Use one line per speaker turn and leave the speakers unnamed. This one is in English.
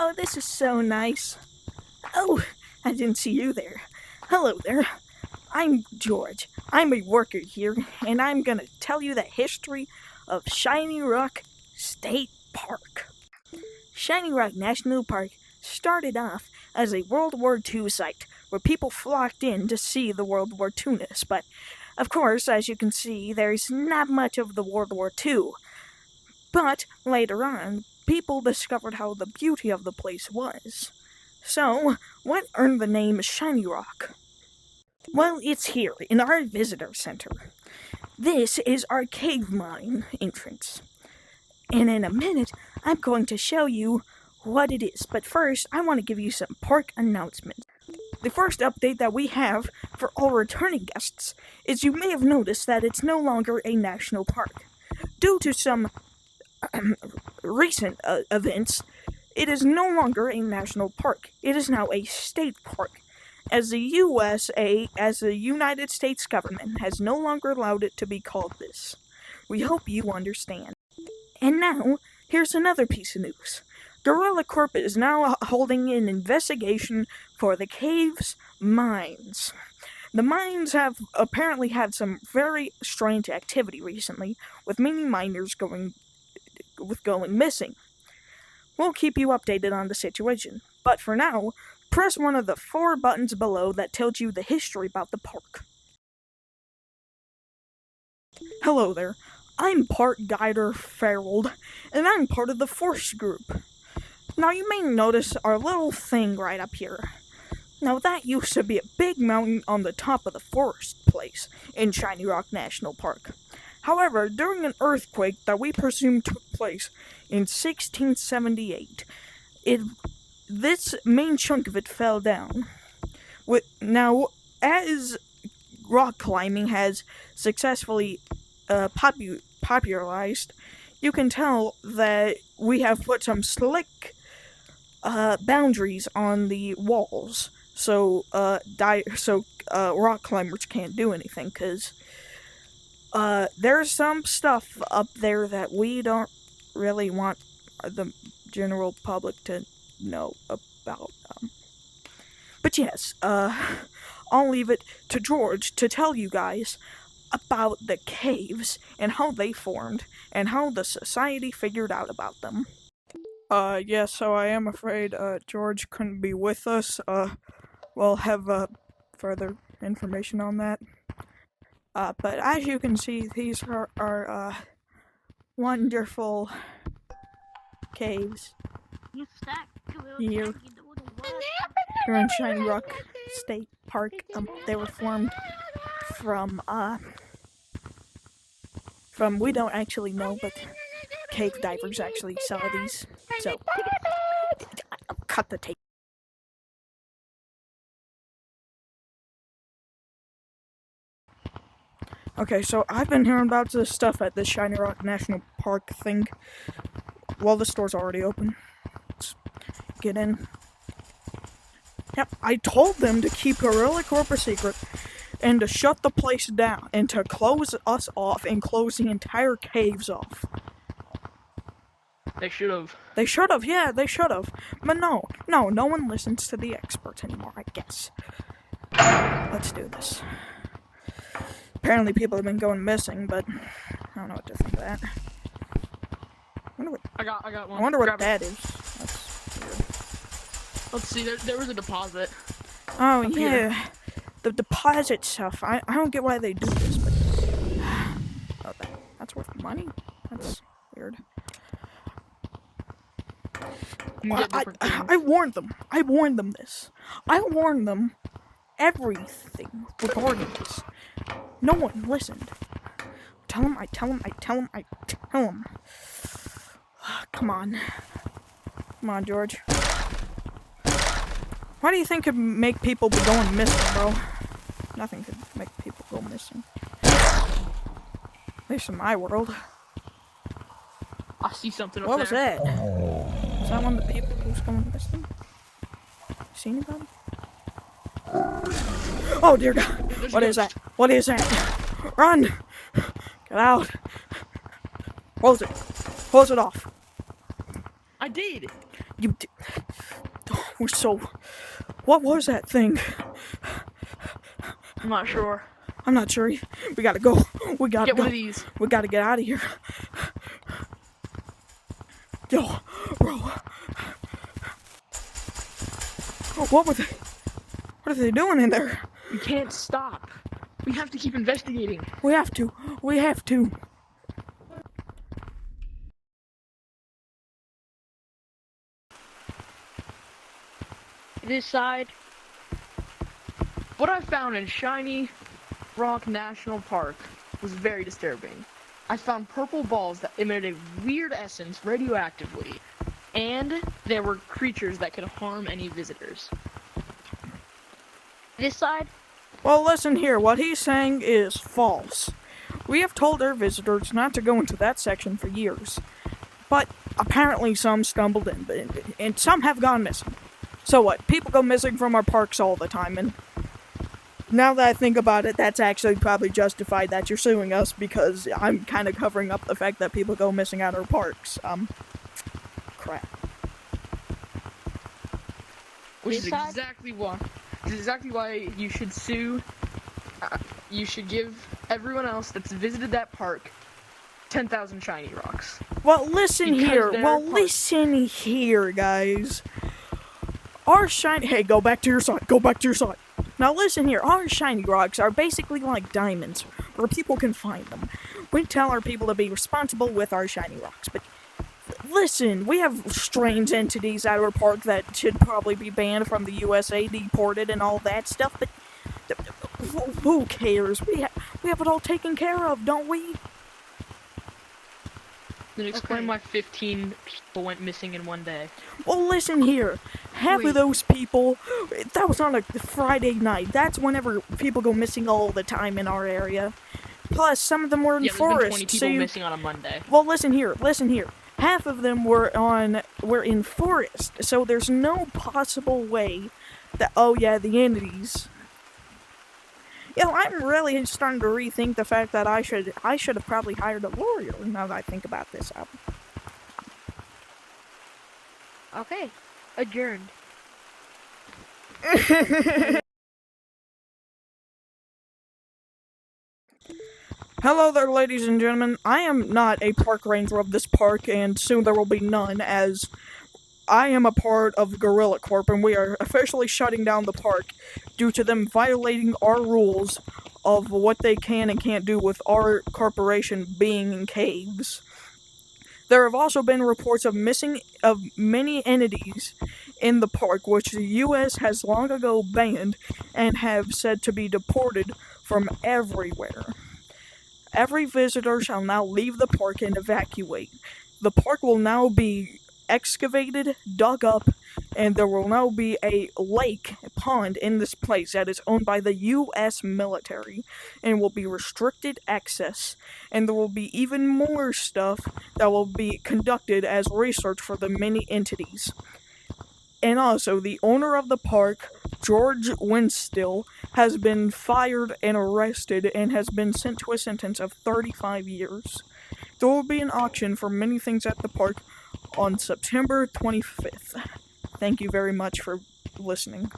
Oh, this is so nice. Oh, I didn't see you there. Hello there. I'm George. I'm a worker here, and I'm gonna tell you the history of Shiny Rock State Park. Shiny Rock National Park started off as a World War II site where people flocked in to see the World War II-ness, but of course, as you can see, there's not much of the World War II. But later on, people discovered how the beauty of the place was. So, what earned the name Shiny Rock? Well, it's here, in our visitor center. This is our cave mine entrance. And in a minute, I'm going to show you what it is. But first, I want to give you some park announcements. The first update that we have for all returning guests is you may have noticed that it's no longer a national park. Due to some recent events, it is no longer a national park. It is now a state park, as the United States government has no longer allowed it to be called this. We hope you understand. And now, here's another piece of news. Gorilla Corp is now holding an investigation for the cave's mines. The mines have apparently had some very strange activity recently, with many miners going missing. We'll keep you updated on the situation, but for now, press one of the 4 buttons below that tells you the history about the park. Hello there, I'm Park Guider Farrell, and I'm part of the Force Group. Now you may notice our little thing right up here. Now that used to be a big mountain on the top of the forest place in Shiny Rock National Park. However, during an earthquake that we presume took place in 1678, this main chunk of it fell down. Now, as rock climbing has successfully popularized, you can tell that we have put some slick boundaries on the walls, so rock climbers can't do anything, because there's some stuff up there that we don't really want the general public to know about. But yes, I'll leave it to George to tell you guys about the caves and how they formed and how the society figured out about them. Yes, so I am afraid, George couldn't be with us. We'll have, further information on that. But as you can see, these are wonderful caves here in Shiny Rock State Park. They were formed from we don't actually know, but cave divers actually saw these. So, cut the tape. Okay, so I've been hearing about this stuff at the Shiny Rock National Park thing. Well, the store's already open. Let's get in. Yep, I told them to keep Gorilla Corp a secret and to shut the place down and to close us off and close the entire caves off.
They should have.
They should have, yeah, they should have. But no one listens to the experts anymore, I guess. Let's do this. Apparently people have been going missing, but I don't know what to think of that.
I got one.
I wonder what
Grab
that
it.
is. That's weird.
Let's see, there was a deposit.
Oh,
up
yeah.
here.
The deposit stuff. I don't get why they do this, but... Oh, that's worth money? That's weird.
You can get different things.
I warned them. I warned them this. I warned them everything regarding this. No one listened. I tell them. Come on. Come on, George. Why do you think could make people be going missing, bro? Nothing could make people go missing. At least in my world.
I see something up
What was
there.
that? Is that one of the people who's going missing? See anybody? Oh dear God! What is that? What is that? Run! Get out! Close it! Close it off!
I did!
You did. So, what was that thing?
I'm not sure.
I'm not sure. We gotta go. We gotta
Get
go.
one of these.
We gotta get out of here. Yo, bro. What are they doing in there?
We can't stop. We have to keep investigating.
We have to.
This side.
What I found in Shiny Rock National Park was very disturbing. I found purple balls that emitted a weird essence radioactively, and there were creatures that could harm any visitors.
This side.
Well, listen here. What he's saying is false. We have told our visitors not to go into that section for years, but apparently some stumbled in, and some have gone missing. So what? People go missing from our parks all the time, and now that I think about it, that's actually probably justified that you're suing us, because I'm kind of covering up the fact that people go missing out of our parks. Crap.
Which is
This side?
exactly why you should sue. You should give everyone else that's visited that park 10,000 shiny rocks.
Well, listen
Because
here.
they're
Well,
part-
listen here, guys. Our shiny... Hey, go back to your side. Go back to your side. Now, listen here. Our shiny rocks are basically like diamonds, where people can find them. We tell our people to be responsible with our shiny rocks, but... Listen, we have strange entities at our park that should probably be banned from the USA, deported, and all that stuff, but... Who cares? We have it all taken care of, don't we?
Then explain
Okay.
why 15 people went missing in one day.
Well, listen here. Half
Wait.
of those people, that was on a Friday night. That's whenever people go missing all the time in our area. Plus, some of them were in
Yeah, there's been 20
forest.
people missing on a Monday.
Well, listen here. Half of them were in forest. So there's no possible way that, oh yeah, the entities. You know, I'm really starting to rethink the fact that I should have probably hired a lawyer now that I think about this.
Okay. Adjourned.
Hello there, ladies and gentlemen. I am not a park ranger of this park, and soon there will be none, as I am a part of Gorilla Corp, and we are officially shutting down the park due to them violating our rules of what they can and can't do with our corporation being in caves. There have also been reports of missing of many entities in the park, which the U.S. has long ago banned and have said to be deported from everywhere. Every visitor shall now leave the park and evacuate. The park will now be excavated, dug up, and there will now be a lake, a pond in this place that is owned by the U.S. military and will be restricted access. And there will be even more stuff that will be conducted as research for the many entities. And also, the owner of the park, George Winstill, has been fired and arrested and has been sent to a sentence of 35 years. There will be an auction for many things at the park on September 25th. Thank you very much for listening.